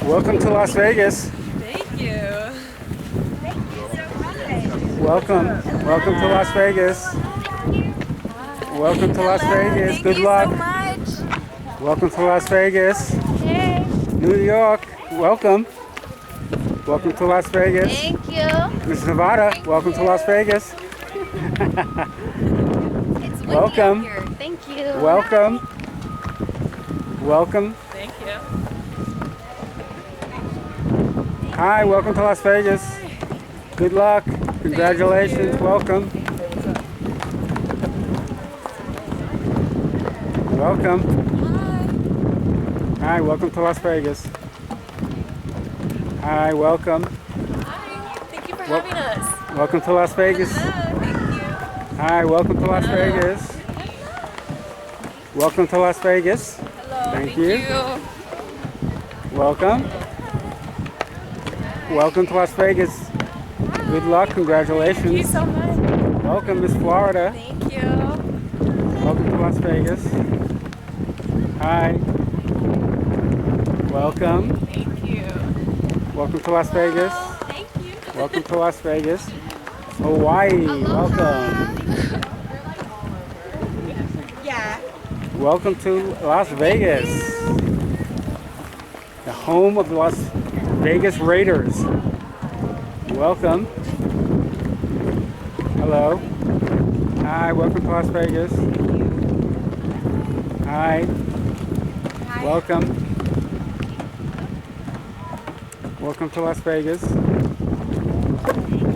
Welcome to Las Vegas. Thank you. Welcome. Welcome to Las Vegas. Welcome to Las Vegas. Good luck. Thank you so much. Welcome to Las Vegas. Hey. New York. Welcome. Welcome to Las Vegas. Thank you. Miss Nevada. Welcome to Las Vegas. It's windy Welcome. out here. Thank you. Welcome. Welcome. Thank you. Hi, welcome to Las Vegas. Good luck. Congratulations. Welcome. Welcome. Hi, welcome to Las Vegas. Hi, welcome. Hi. Thank you for having us. Welcome to Las Vegas. Hello. Thank you. Hi, welcome to Las Vegas. Welcome to Las Vegas. Hello. Thank you. Welcome. Welcome to Las Vegas. Good luck. Congratulations. Thank you so much. Welcome, Miss Florida. Thank you. Welcome to Las Vegas. Hi. Welcome. Thank you. Welcome to Las Vegas. Thank you. Welcome to Las Vegas. Hawaii. Welcome. Yeah. Welcome to Las Vegas. The home of the Las Vegas Raiders. Welcome. Hello. Hi, welcome to Las Vegas. Hi. Hi. Welcome. Welcome to Las Vegas.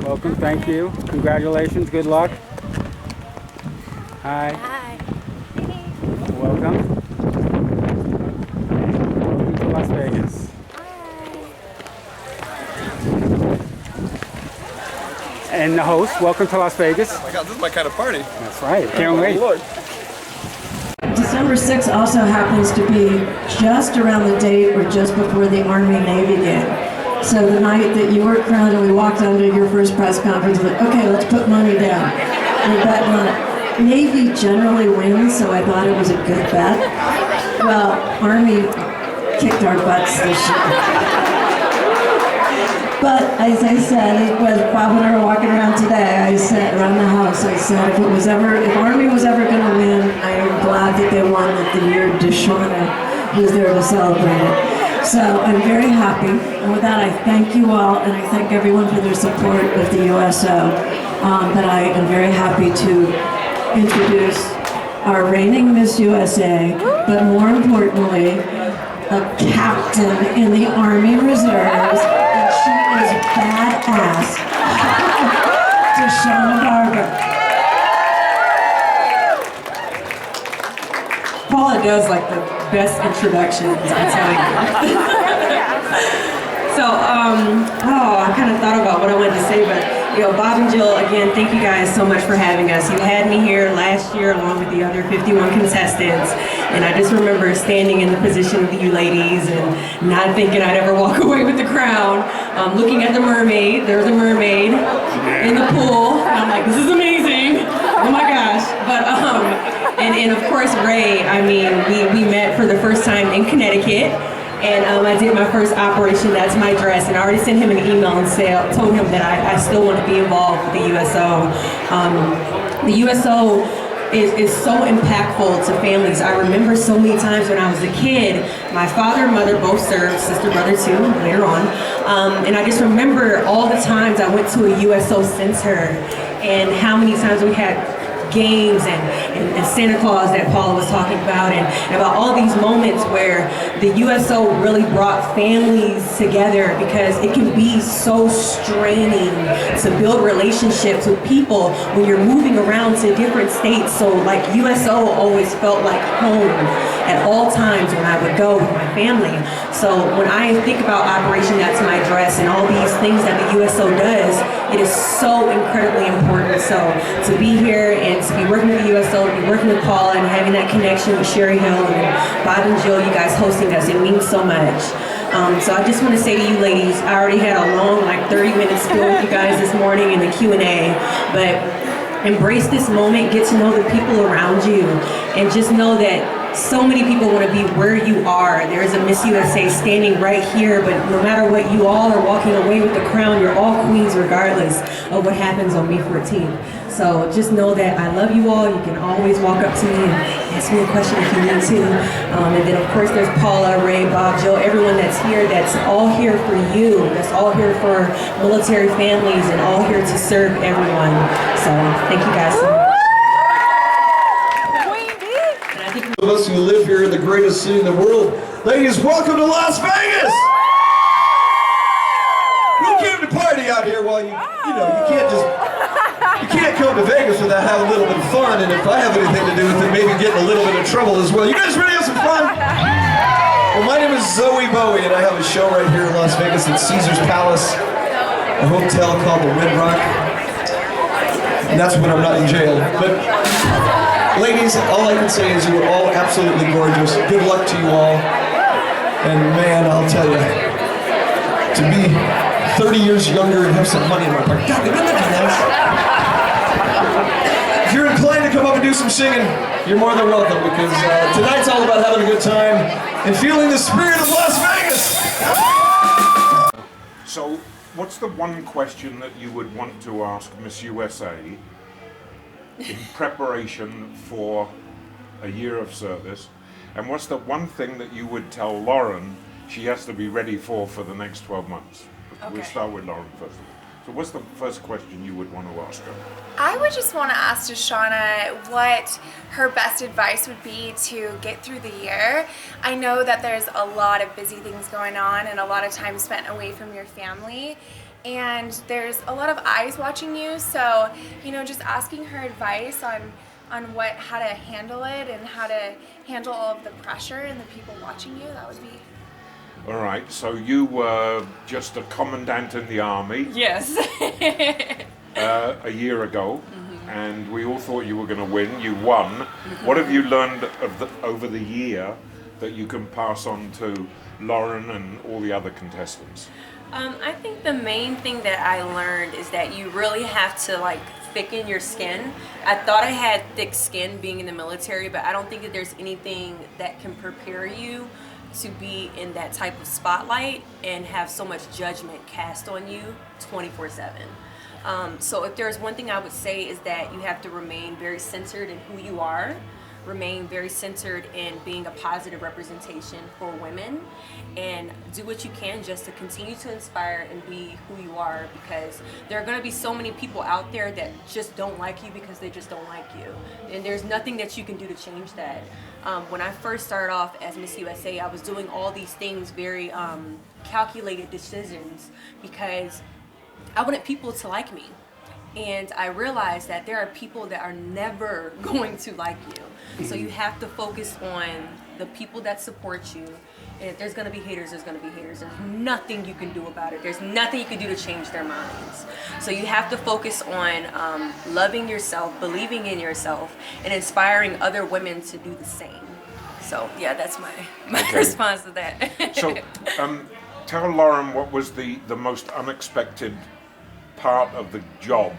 Welcome, thank you. Congratulations, good luck. Hi. Hi. Welcome. Welcome to Las Vegas. And the host, welcome to Las Vegas. Oh my God, this is my kind of party. That's right, can't wait. Lord. December 6th also happens to be just around the date or just before the Army-Navy game. So the night that you were crowned and we walked onto your first press conference, like, okay, let's put money down. We bet on it. Navy generally wins, so I thought it was a good bet. Well, Army kicked our butts this year. But as I said, when Bob and I were walking around today, I said around the house, I said if Army was ever going to win, I am glad that they won that the year Deshauna was there to celebrate it. So I'm very happy. And with that, I thank you all, and I thank everyone for their support of the USO. But I am very happy to introduce our reigning Miss USA, but more importantly, a captain in the Army Reserves, and she is badass. Deshauna Barber. Paula does like the best introductions, I'm telling you. So, I kind of thought about what I wanted to say, but Bob and Jill, again, thank you guys so much for having us. You had me here last year along with the other 51 contestants, and I just remember standing in the position of you ladies and not thinking I'd ever walk away with the crown. Looking at the mermaid, there was a mermaid in the pool, and I'm like, this is amazing. Oh my gosh. But, and of course, Ray, I mean, we met for the first time in Connecticut. And I did my first operation, that's my dress, and I already sent him an email and told him that I still want to be involved with the USO. The USO is so impactful to families. I remember so many times when I was a kid, my father and mother both served, sister, brother too, later on. And I just remember all the times I went to a USO center and how many times we had games and Santa Claus that Paula was talking about, and about all these moments where the USO really brought families together, because it can be so straining to build relationships with people when you're moving around to different states. So like USO always felt like home at all times when I would go with my family. So when I think about Operation That's My Dress and all these things that the USO does, it is so incredibly important. So to be here and to be working with the USO, to be working with Paula and having that connection with Sherry Hill and Bob and Jill, you guys hosting us, it means so much. So I just want to say to you ladies, I already had a long 30-minute spiel with you guys this morning in the Q&A, but embrace this moment, get to know the people around you, and just know that so many people want to be where you are. There's a Miss USA standing right here, but no matter what, you all are walking away with the crown. You're all queens regardless of what happens on May 14th. So just know that I love you all. You can always walk up to me and ask me a question if you need to. And then of course there's Paula, Ray, Bob, Joe, everyone that's here, that's all here for you. That's all here for military families and all here to serve everyone. So thank you guys so much. Of us who live here in the greatest city in the world. Ladies, welcome to Las Vegas! Who came to party out here? Well, you can't come to Vegas without having a little bit of fun, and if I have anything to do with it, maybe getting a little bit of trouble as well. You guys ready to have some fun? Well, my name is Zoe Bowie, and I have a show right here in Las Vegas at Caesar's Palace, a hotel called the Red Rock, and that's when I'm not in jail. But ladies, all I can say is you are all absolutely gorgeous. Good luck to you all. And man, I'll tell you, to be 30 years younger and have some money in my pocket, God, look at that. If you're inclined to come up and do some singing, you're more than welcome, because tonight's all about having a good time and feeling the spirit of Las Vegas. So, what's the one question that you would want to ask Miss USA in preparation for a year of service, and what's the one thing that you would tell Lauren she has to be ready for the next 12 months? Okay. We'll start with Lauren first. So what's the first question you would want to ask her? I would just want to ask Deshauna what her best advice would be to get through the year. I know that there's a lot of busy things going on and a lot of time spent away from your family, and there's a lot of eyes watching you, so just asking her advice on how to handle it and how to handle all of the pressure and the people watching you, that would be. All right, so you were just a commandant in the army. Yes. A year ago, and we all thought you were going to win. You won. What have you learned over the year that you can pass on to Lauren and all the other contestants? I think the main thing that I learned is that you really have to thicken your skin. I thought I had thick skin being in the military, but I don't think that there's anything that can prepare you to be in that type of spotlight and have so much judgment cast on you 24/7. So if there's one thing I would say is that you have to remain very centered in who you are, remain very centered in being a positive representation for women, and do what you can just to continue to inspire and be who you are, because there are going to be so many people out there that just don't like you because they just don't like you, and there's nothing that you can do to change that. When I first started off as Miss USA, I was doing all these things, very calculated decisions, because I wanted people to like me. And I realized that there are people that are never going to like you. So you have to focus on the people that support you. And if there's going to be haters, there's going to be haters. There's nothing you can do about it. There's nothing you can do to change their minds. So you have to focus on loving yourself, believing in yourself, and inspiring other women to do the same. So yeah, that's my response to that. So tell Lauren what was the most unexpected part of the job,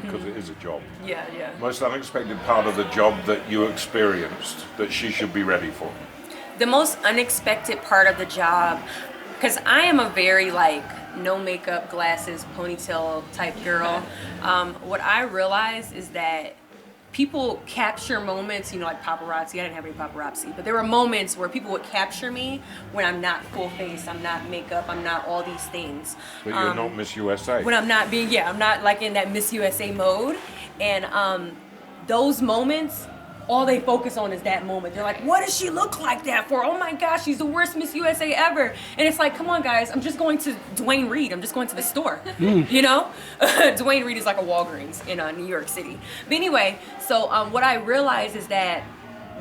because it is a job. Yeah. Most unexpected part of the job that you experienced that she should be ready for. The most unexpected part of the job, because I am a very no makeup, glasses, ponytail type girl. What I realized is that people capture moments, like paparazzi. I didn't have any paparazzi, but there were moments where people would capture me when I'm not full face, I'm not makeup, I'm not all these things. But you're not Miss USA. When I'm not I'm not in that Miss USA mode. And those moments, all they focus on is that moment. They're like, what does she look like that for? Oh my gosh, she's the worst Miss USA ever. And it's like, come on guys, I'm just going to Dwayne Reed. I'm just going to the store, Dwayne Reed is like a Walgreens in New York City. But anyway, so what I realized is that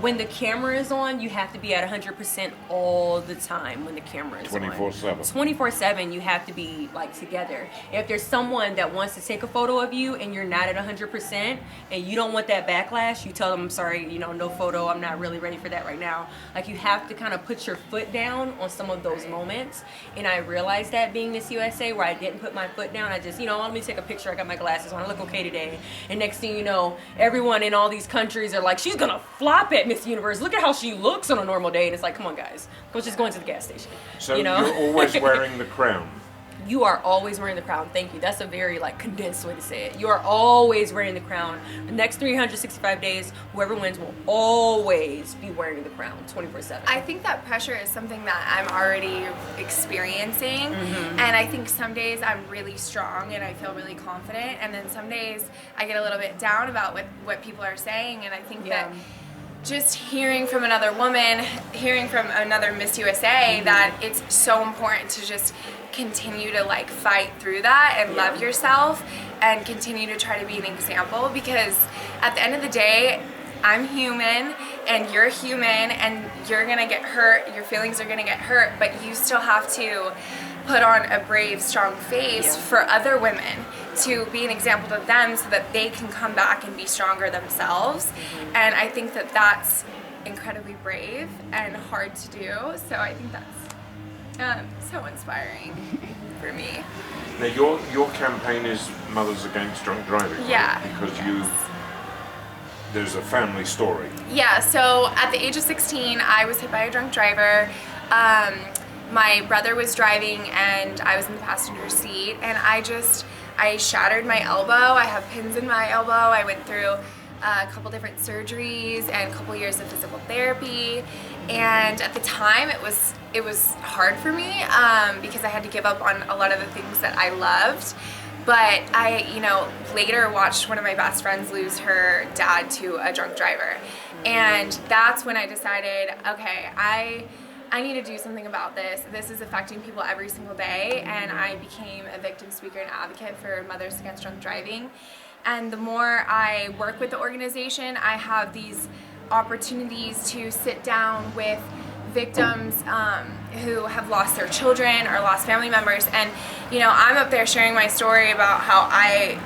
when the camera is on, you have to be at 100% all the time when the camera is 24/7. 24/7, you have to be together. If there's someone that wants to take a photo of you and you're not at 100% and you don't want that backlash, you tell them, I'm sorry, no photo, I'm not really ready for that right now. You have to kind of put your foot down on some of those moments. And I realized that being Miss USA, where I didn't put my foot down, I just, let me take a picture, I got my glasses on, I look okay today. And next thing you know, everyone in all these countries are like, she's gonna flop at Miss Universe. Look at how she looks on a normal day. And it's like, come on, guys. Let's just go into the gas station. So you know? you're always wearing the crown. You are always wearing the crown. Thank you. That's a very like condensed way to say it. You are always wearing the crown. The next 365 days, whoever wins will always be wearing the crown 24/7. I think that pressure is something that I'm already experiencing. And I think some days I'm really strong and I feel really confident. And then some days I get a little bit down about what people are saying. And I think that just hearing from another woman, hearing from another Miss USA, that it's so important to just continue to like fight through that and love yourself and continue to try to be an example, because at the end of the day, I'm human and you're human and you're gonna get hurt, your feelings are gonna get hurt, but you still have to put on a brave, strong face for other women to be an example to them so that they can come back and be stronger themselves. And I think that that's incredibly brave and hard to do. So I think that's so inspiring for me. Now your campaign is Mothers Against Drunk Driving, right? Yeah. Because there's a family story. Yeah, so at the age of 16, I was hit by a drunk driver. My brother was driving and I was in the passenger seat, and I shattered my elbow. I have pins in my elbow. I went through a couple different surgeries and a couple years of physical therapy, and at the time it was hard for me because I had to give up on a lot of the things that I loved. But I, later watched one of my best friends lose her dad to a drunk driver, and that's when I decided, okay, I need to do something about this. This is affecting people every single day, and I became a victim speaker and advocate for Mothers Against Drunk Driving. And the more I work with the organization, I have these opportunities to sit down with victims who have lost their children or lost family members. And, I'm up there sharing my story about how I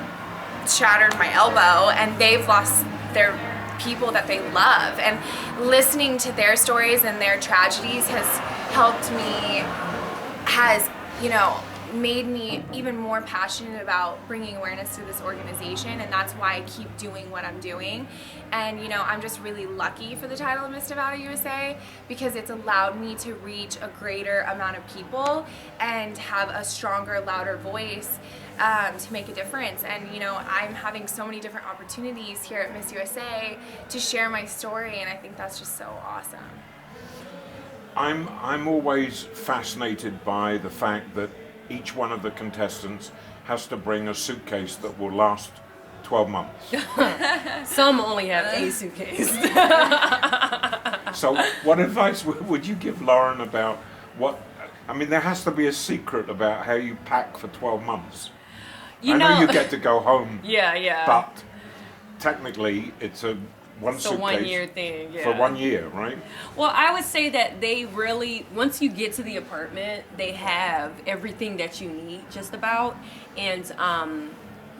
shattered my elbow and they've lost their people that they love. And listening to their stories and their tragedies has helped me, made me even more passionate about bringing awareness to this organization, and that's why I keep doing what I'm doing. And I'm just really lucky for the title of Miss Nevada USA, because it's allowed me to reach a greater amount of people and have a stronger, louder voice to make a difference. And I'm having so many different opportunities here at Miss USA to share my story, and I think that's just so awesome. I'm always fascinated by the fact that each one of the contestants has to bring a suitcase that will last 12 months. Some only have a suitcase. So what advice would you give Lauren about there has to be a secret about how you pack for 12 months. I know you get to go home. Yeah. But technically it's a suitcase 1 year thing, for 1 year, right? Well, I would say that they really, once you get to the apartment, they have everything that you need just about. And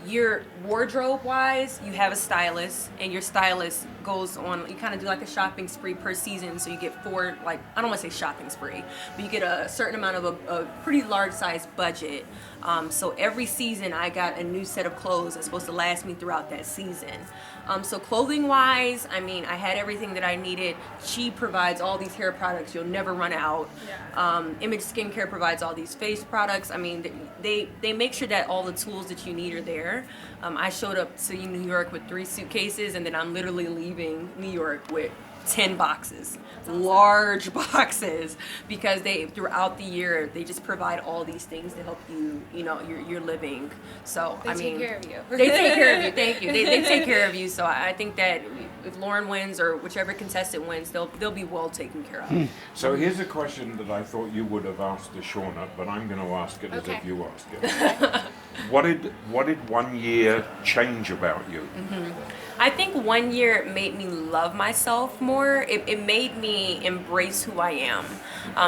your wardrobe wise, you have a stylist, and your stylist goes on, you kind of do like a shopping spree per season. So you get four, I don't want to say shopping spree, but you get a certain amount of a pretty large size budget. So every season I got a new set of clothes that's supposed to last me throughout that season. So clothing wise, I had everything that I needed. She provides all these hair products, you'll never run out. Image Skincare provides all these face products. They make sure that all the tools that you need are there. I showed up to New York with 3 suitcases, and then I'm literally leaving New York with 10 boxes, large boxes, because they throughout the year they just provide all these things to help you, you're living. So They take care of you. They take care of you. Thank you. They take care of you. So I think that if Lauren wins or whichever contestant wins, they'll be well taken care of. So here's a question that I thought you would have asked to Shauna, but I'm going to ask it as if you asked it. What did 1 year change about you? I think 1 year made me love myself more. It made me embrace who I am.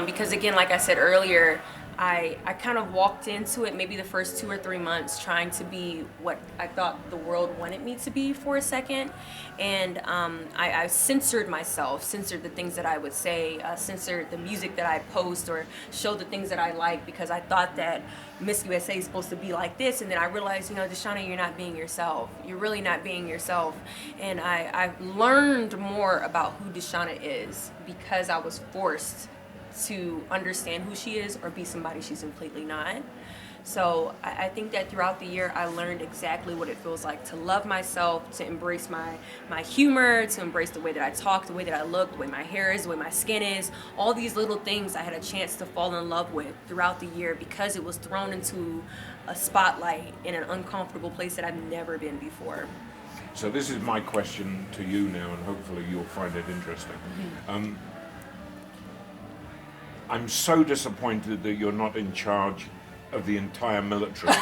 Because again, like I said earlier, I kind of walked into it maybe the first 2 or 3 months trying to be what I thought the world wanted me to be for a second. And I censored myself, censored the things that I would say, censored the music that I post or showed the things that I like, because I thought that Miss USA is supposed to be like this. And then I realized, you know, Deshauna, you're not being yourself. You're really not being yourself. And I've learned more about who Deshauna is because I was forced to understand who she is or be somebody she's completely not. So I think that throughout the year I learned exactly what it feels like to love myself, to embrace my humor, to embrace the way that I talk, the way that I look, the way my hair is, the way my skin is. All these little things I had a chance to fall in love with throughout the year because it was thrown into a spotlight in an uncomfortable place that I've never been before. So this is my question to you now, and hopefully you'll find it interesting. I'm so disappointed that you're not in charge of the entire military.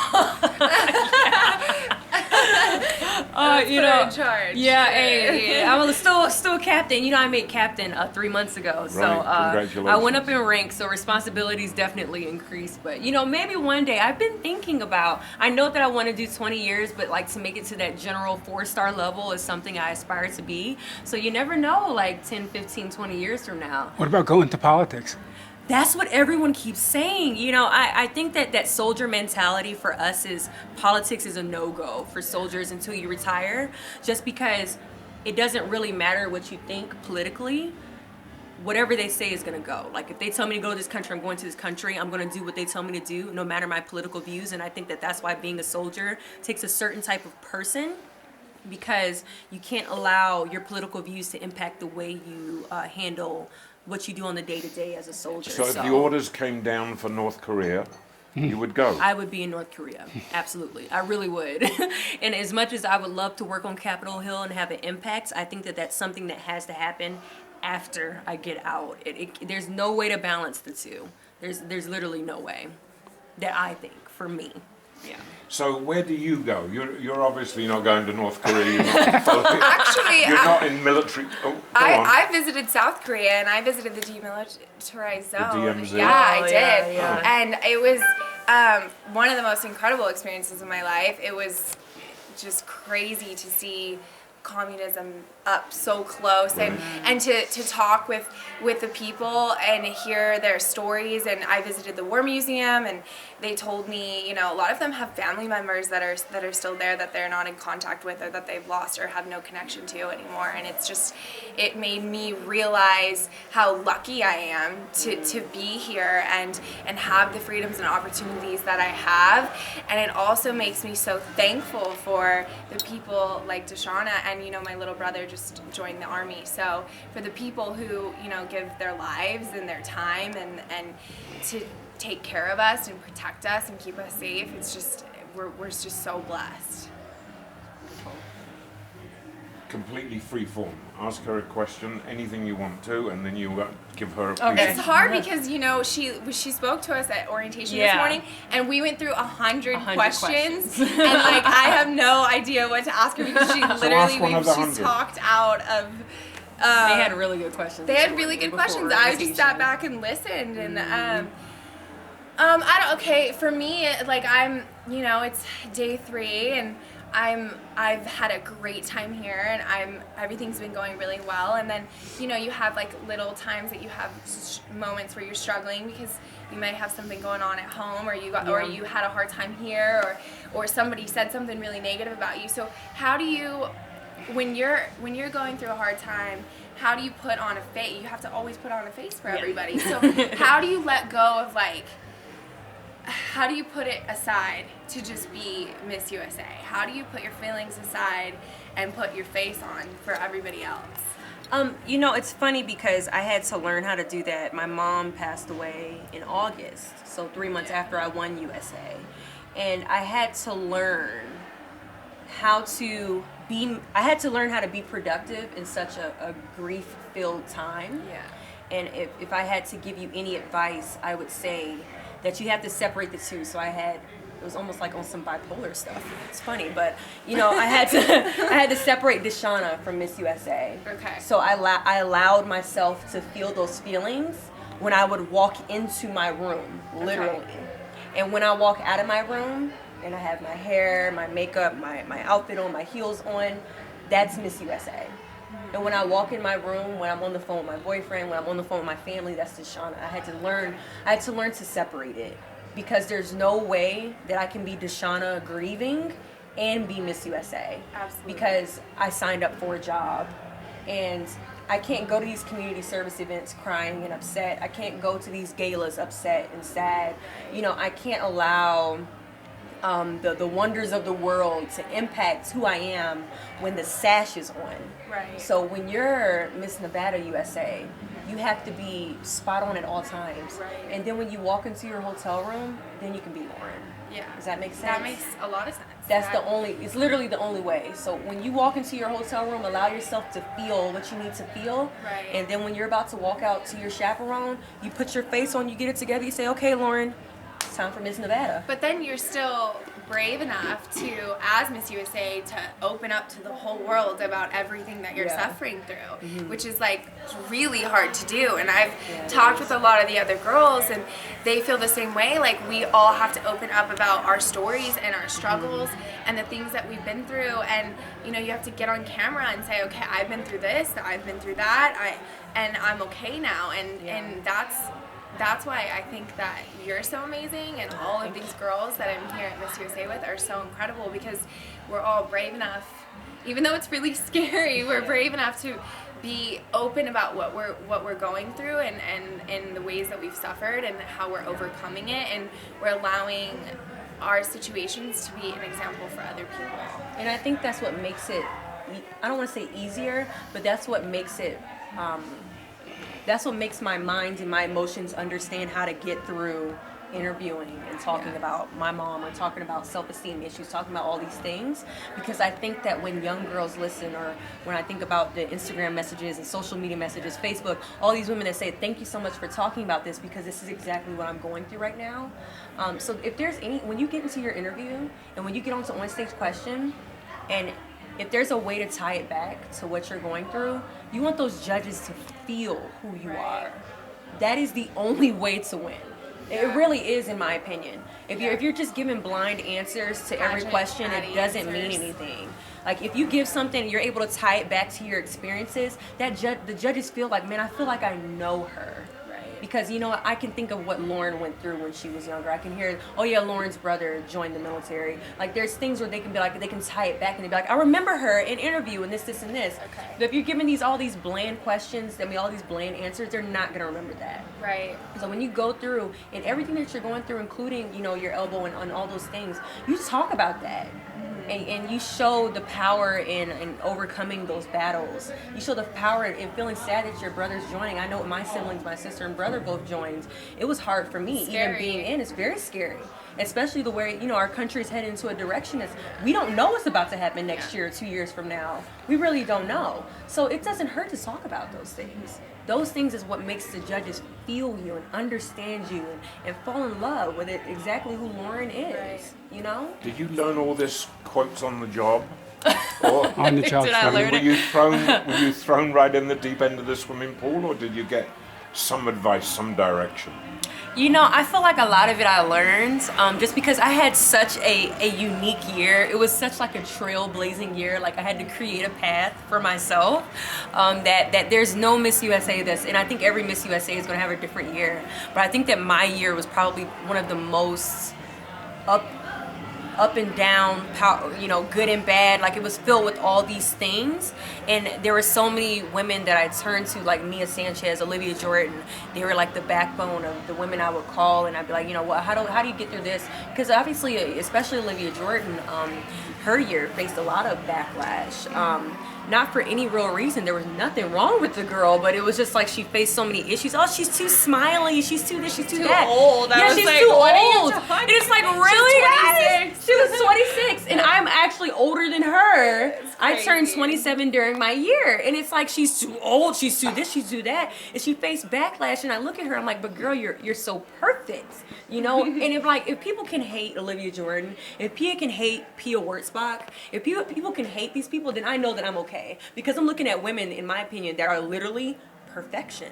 You know, in charge. Yeah, hey, I was still captain. You know, I made captain 3 months ago. So Congratulations. I went up in rank, so responsibilities definitely increased. But you know, maybe one day. I've been thinking about. I know that I want to do 20 years, but like to make it to that general 4-star level is something I aspire to be. So you never know, like 10, 15, 20 years from now. What about going to politics? That's what everyone keeps saying. You know, I think that soldier mentality for us is politics is a no-go for soldiers until you retire, just because it doesn't really matter what you think politically. Whatever they say is going to go. Like if they tell me to go to this country, I'm going to this country. I'm going to do what they tell me to do, no matter my political views. And I think that that's why being a soldier takes a certain type of person, because you can't allow your political views to impact the way you handle what you do on the day-to-day as a soldier. So if the orders came down for North Korea, you would go? I would be in North Korea. Absolutely. I really would. And as much as I would love to work on Capitol Hill and have an impact, I think that that's something that has to happen after I get out. There's no way to balance the two. There's literally no way that I think, for me. Yeah. So where do you go? You're obviously not going to North Korea. You're not, Actually, you're not in military. Oh, go on. I visited South Korea and I visited the demilitarized zone. DMZ. Yeah, I did. Yeah. And it was one of the most incredible experiences of my life. It was just crazy to see communism up so close and to talk with the people and hear their stories. And I visited the War Museum and they told me, you know, a lot of them have family members that are still there that they're not in contact with or that they've lost or have no connection to anymore. And it's just, it made me realize how lucky I am to be here and have the freedoms and opportunities that I have. And it also makes me so thankful for the people like Deshauna and, you know, my little brother just joined the Army. So for the people who, you know, give their lives and their time and to take care of us and protect us and keep us safe, it's just, we're just so blessed. Completely free form. Ask her a question, anything you want to, and then you give her a piece. Okay. It's hard because, you know, she spoke to us at orientation this morning, and we went through 100 questions, and like I have no idea what to ask her because she literally she's talked out of. They had really good questions. They had really good questions. I just sat back and listened, and for me, like I'm, you know, it's day 3, and I've had a great time here, and everything's been going really well. And then, you know, you have like little times that you have moments where you're struggling because you might have something going on at home, or or you had a hard time here, or somebody said something really negative about you. So how do you, when you're going through a hard time, how do you put on a face? You have to always put on a face for everybody. So how do you let go of like, how do you put it aside to just be Miss USA? How do you put your feelings aside and put your face on for everybody else? You know, it's funny because I had to learn how to do that. My mom passed away in August, so 3 months after I won USA. And I had to learn how to be productive in such a grief-filled time. Yeah. And if I had to give you any advice, I would say that you have to separate the two. So it was almost like on some bipolar stuff. It's funny, but you know, I had to separate Deshauna from Miss USA. Okay. So I allowed myself to feel those feelings, when I would walk into my room, literally. And when I walk out of my room and I have my hair, my makeup, my outfit on, my heels on, that's Miss USA. And when I walk in my room, when I'm on the phone with my boyfriend, when I'm on the phone with my family, that's Deshauna. I had to learn to separate it, because there's no way that I can be Deshauna grieving and be Miss USA. Absolutely. Because I signed up for a job, and I can't go to these community service events crying and upset. I can't go to these galas upset and sad. You know, I can't allow the wonders of the world to impact who I am when the sash is on. Right. So when you're Miss Nevada USA, you have to be spot on at all times. Right. And then when you walk into your hotel room, then you can be Lauren. Yeah. Does that make sense? That makes a lot of sense. It's literally the only way. So when you walk into your hotel room, allow yourself to feel what you need to feel. Right. And then when you're about to walk out to your chaperone, you put your face on, you get it together, you say, okay, Lauren, it's time for Miss Nevada. But then you're still brave enough to, as Miss USA, to open up to the whole world about everything that you're suffering through, which is like really hard to do. And I've talked with a lot of the other girls, and they feel the same way. Like, we all have to open up about our stories and our struggles and the things that we've been through. And you know, you have to get on camera and say, okay, I've been through this, I've been through that, and I'm okay now. And that's why I think that you're so amazing, and all of these girls that I'm here at Miss USA with are so incredible, because we're all brave enough, even though it's really scary, we're brave enough to be open about what we're going through, and the ways that we've suffered and how we're overcoming it, and we're allowing our situations to be an example for other people. And I think that's what makes it, I don't want to say easier, but that's what makes it that's what makes my mind and my emotions understand how to get through interviewing and talking about my mom, or talking about self-esteem issues, talking about all these things. Because I think that when young girls listen, or when I think about the Instagram messages and social media messages, Facebook, all these women that say, thank you so much for talking about this, because this is exactly what I'm going through right now. So if there's when you get into your interview, and when you get onto on stage question, and if there's a way to tie it back to what you're going through, you want those judges to feel who you are. That is the only way to win. It really is, in my opinion. If you're just giving blind answers to every question, it doesn't mean anything. Like, if you give something and you're able to tie it back to your experiences, the judges feel like, man, I feel like I know her. Because, you know, I can think of what Lauren went through when she was younger. I can hear, oh yeah, Lauren's brother joined the military. Like, there's things where they can be like, they can tie it back and they be like, I remember her in interview and this, and this. Okay. But if you're giving all these bland questions, all these bland answers, they're not gonna remember that. Right. So when you go through, and everything that you're going through, including, you know, your elbow and all those things, you talk about that. And you show the power in overcoming those battles. You show the power in feeling sad that your brother's joining. I know my siblings, my sister and brother both joined. It was hard for me, even being in. It's very scary. Especially the way, you know, our country is heading into a direction that's, we don't know what's about to happen next year or 2 years from now. We really don't know. So it doesn't hurt to talk about those things. Those things is what makes the judges feel you and understand you and fall in love with it, exactly who Lauren is, you know? Did you learn all this quotes on the job? Or, On the job. were you thrown right in the deep end of the swimming pool, or did you get some advice, some direction? You know, I feel like a lot of it I learned just because I had such a unique year. It was such like a trailblazing year. Like, I had to create a path for myself that there's no Miss USA this. And I think every Miss USA is going to have a different year. But I think that my year was probably one of the most up and down, you know, good and bad. Like, it was filled with all these things, and there were so many women that I turned to, like Mia Sanchez, Olivia Jordan. They were like the backbone of the women I would call, and I'd be like, you know what, how do you get through this? Because obviously, especially Olivia Jordan, her year faced a lot of backlash. Not for any real reason. There was nothing wrong with the girl, but it was just like she faced so many issues. Oh, she's too smiley. She's too this. She's too that. Old. Yeah, she's like, too what old. And it's like, really, guys? She was 26, and I'm actually older than her. I turned 27 during my year, and it's like, she's too old. She's too this. She's too that. And she faced backlash, and I look at her. I'm like, but girl, you're so perfect, you know. And if people can hate Olivia Jordan, if Pia can hate Pia Wurtzbach, if people can hate these people, then I know that I'm okay. Because I'm looking at women, in my opinion, that are literally perfection.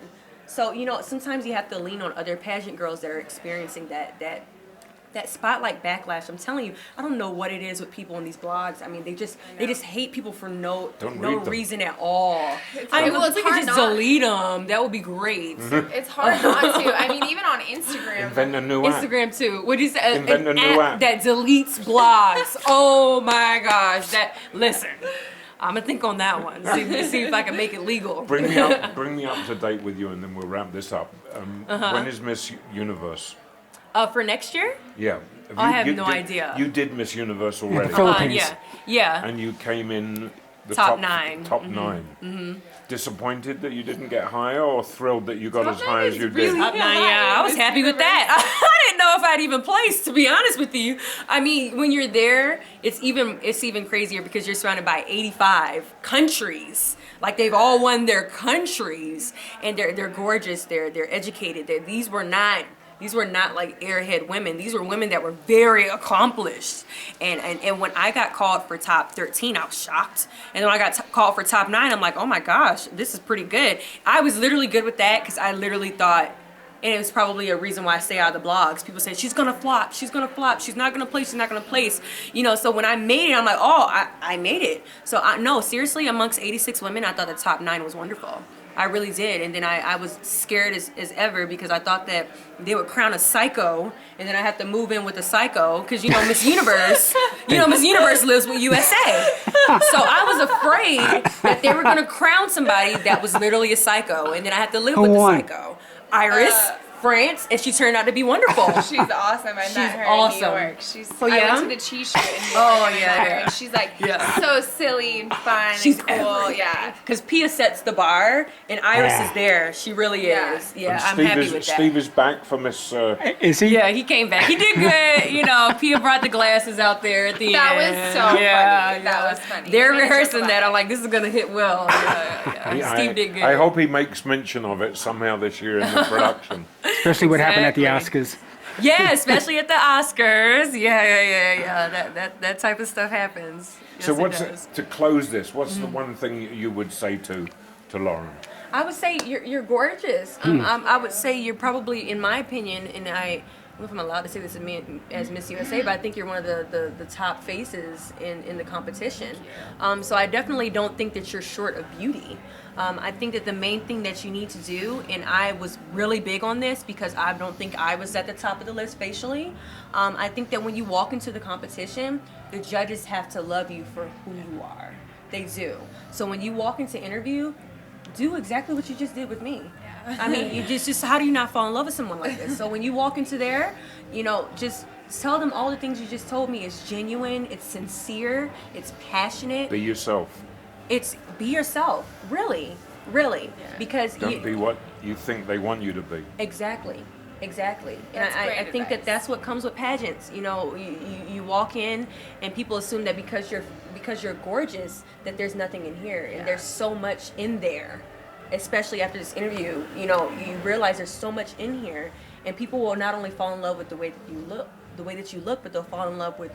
So, you know, sometimes you have to lean on other pageant girls that are experiencing that spotlight backlash. I'm telling you, I don't know what it is with people on these blogs. I mean, they just hate people for no reason at all. I mean, if we could just delete them, that would be great. It's hard not to. I mean, even on Instagram. Invent a new app. Instagram too. What do you say? Invent a new app that deletes blogs. Oh my gosh! Listen. I'm gonna think on that one. See if I can make it legal. Bring me up to date with you, and then we'll wrap this up. When is Miss Universe? For next year? Yeah. I have no idea. You did Miss Universe already. Philippines. Yeah. And you came in the top 9. Top 9. Mm-hmm. Disappointed that you didn't get higher, or thrilled that you got as high as you Really did? top 9, yeah. I was happy with that. I didn't know if I'd even place, to be honest with you. I mean, when you're there, it's even crazier because you're surrounded by 85 countries. Like, they've all won their countries, and they're gorgeous. They're educated. These were not like airhead women. These were women that were very accomplished. And when I got called for top 13, I was shocked. And when I got called for top 9, I'm like, oh my gosh, this is pretty good. I was literally good with that because I literally thought, and it was probably a reason why I stay out of the blogs. People say, she's gonna flop, she's gonna flop, she's not gonna place, she's not gonna place. You know, so when I made it, I'm like, oh, I made it. So no, seriously, amongst 86 women, I thought the top 9 was wonderful. I really did. And then I was scared as ever because I thought that they would crown a psycho and then I have to move in with a psycho because, you know, Miss Universe, Miss Universe lives with USA. So I was afraid that they were going to crown somebody that was literally a psycho and then I had to live with the psycho. Iris. France, and she turned out to be wonderful. She's awesome. I met her in New York. I went to the cheese shoot in New York. And she's like so silly and fun and cool. Yeah. Because Pia sets the bar, and Iris is there. She really is. Yeah, I'm happy with that. Steve is back for Miss... Is he? Yeah, he came back. He did good. You know, Pia brought the glasses out there at the end. That was so funny. That was funny. They're rehearsing that. I'm like, this is going to hit well. Steve did good. I hope he makes mention of it somehow this year in the production. Especially what happened at the Oscars. Yeah, especially at the Oscars. Yeah. That type of stuff happens. Yes, So to close this, what's the one thing you would say to Lauren? I would say you're gorgeous. I would say you're probably, in my opinion, and I don't know if I'm allowed to say this as Miss USA, but I think you're one of the top faces in the competition. So I definitely don't think that you're short of beauty. I think that the main thing that you need to do, and I was really big on this because I don't think I was at the top of the list facially. I think that when you walk into the competition, the judges have to love you for who you are. They do. So when you walk into interview, do exactly what you just did with me. I mean, you just how do you not fall in love with someone like this? So when you walk into there, just tell them all the things you just told me. It's genuine, it's sincere, it's passionate. Be yourself. It's be yourself, really. Because Don't be what you think they want you to be. Exactly. And That's great I think advice. that's what comes with pageants. You walk in and people assume that because you're gorgeous that there's nothing in here, and there's so much in there. Especially after this interview, you realize there's so much in here, and people will not only fall in love with the way that you look, but they'll fall in love with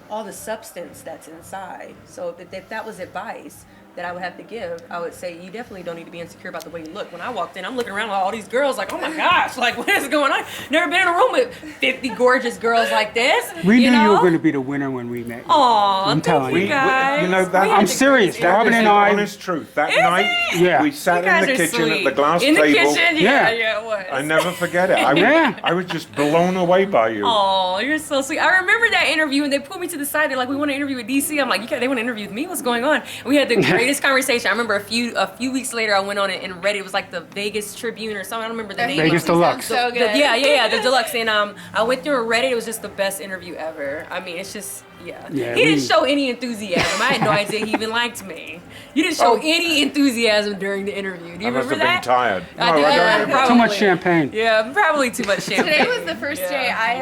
all the substance that's inside. So if that was advice that I would have to give, I would say you definitely don't need to be insecure about the way you look. When I walked in, I'm looking around with all these girls like, oh my gosh, like what is going on? Never been in a room with 50 gorgeous girls like this. We knew you were going to be the winner when we met. Aw, I'm telling thank you you. guys. I'm serious. That Robin is and the I. honest truth. That night, we sat in the kitchen at the glass in table. In the kitchen, Yeah. it was. I never forget it. I was just blown away by you. Oh, you're so sweet. I remember that interview, and they pulled me to the side. They're like, we want to interview with DC. I'm like, they want to interview with me? What's going on? And we had the greatest conversation. I remember a few weeks later, I went on it and read it. It was like the Vegas Tribune or something. I don't remember the name. Vegas Deluxe. So good. The Deluxe. And I went through and read it. It was just the best interview ever. I mean, it's just, he didn't show any enthusiasm. I had no idea he even liked me. You didn't show any enthusiasm during the interview. Do you I must remember have been that? tired. I did. I don't remember. Too much champagne. Yeah, probably too much champagne. Today was the first day I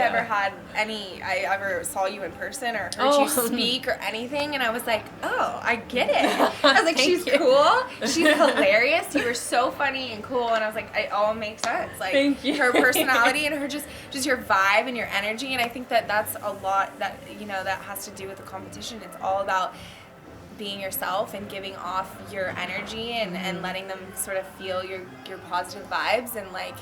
ever saw you in person or heard you speak or anything, and I was like, oh, I get it. I was like, she's cool, she's hilarious, you were so funny and cool, and I was like, it all makes sense. Like, thank you. her personality and her just your vibe and your energy, and I think that's a lot that that has to do with the competition. It's all about being yourself and giving off your energy and letting them sort of feel your positive vibes and like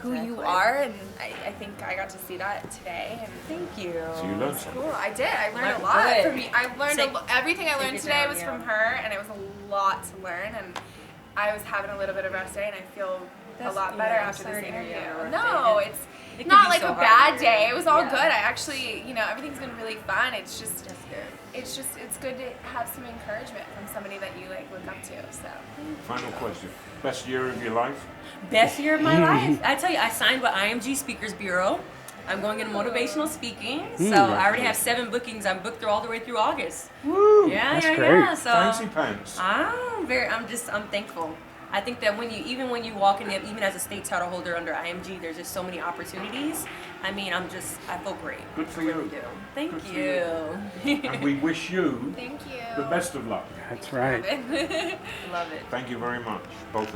who you are, and I think I got to see that today. And Thank you. So you learned something. cool. I did. I learned a Learned lot good. from you. I learned everything I learned it today down, was yeah. from her, and it was a lot to learn. And I was having a little bit of rest day, and I feel a lot better after this sorry to hear you interview. had a rough No, day. it's It can not be like so a hard. bad day. It was all Yeah. good. I actually, everything's been really fun. It's just, That's good. it's good to have some encouragement from somebody that you like look up to. So. Final question. Best year of your life? Best year of my life. I tell you, I signed with IMG Speakers Bureau. I'm going into motivational speaking. So I already have 7 bookings. I'm booked all the way through August. Woo! Yeah, That's yeah, great. yeah. So Fancy pants. I'm thankful. I think that even when you walk in, even as a state title holder under IMG, there's just so many opportunities. I mean, I feel great. Good for I really you. do. Thank Good for you. And we wish you Thank you. the best of luck. That's right. Love it. Thank you very much, both of you.